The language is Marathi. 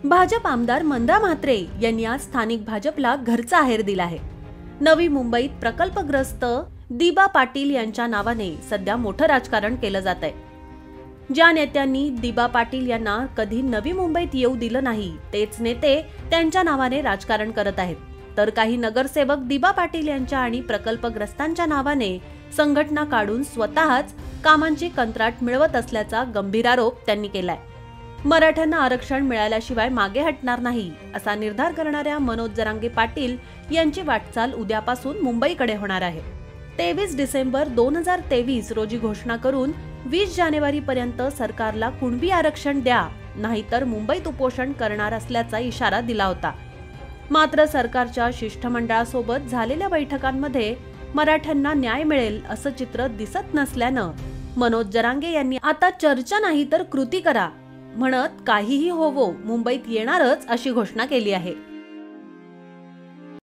भाजप आमदार मंदा म्हात्रे यांनी आज स्थानिक भाजपला घरचा आहेर दिला आहे। नवी मुंबईत प्रकल्पग्रस्त दिबा पाटील यांच्या नावाने सध्या मोठं राजकारण केलं जात आहे। ज्या नेत्यांनी दिबा पाटील यांना कधी नवी मुंबईत येऊ दिलं नाही तेच नेते त्यांच्या नावाने राजकारण करत आहेत, तर काही नगरसेवक दिबा पाटील यांच्या आणि प्रकल्पग्रस्तांच्या नावाने संघटना काढून स्वतःच कामांची कंत्राट मिळवत असल्याचा गंभीर आरोप त्यांनी केलाय। मराठ्यांना आरक्षण मिळाल्याशिवाय मागे हटणार नाही असा निर्धार करणाऱ्या मनोज जरांगे पाटील यांची वाटचाल उद्यापासून मुंबईकडे होणार आहे। 23 डिसेंबर 2023 रोजी घोषणा करून 20 जानेवारी पर्यंत सरकारला कुणबी आरक्षण द्या, नाहीतर मुंबईत उपोषण करणार असल्याचा इशारा दिला होता। मात्र सरकारच्या शिष्टमंडळासोबत झालेल्या बैठकांमध्ये मराठ्यांना न्याय मिळेल असं चित्र दिसत नसल्यानं मनोज जरांगे यांनी आता चर्चा नाही तर कृती करा म्हणत काहीही होवो मुंबईत येणारच अशी घोषणा केली आहे।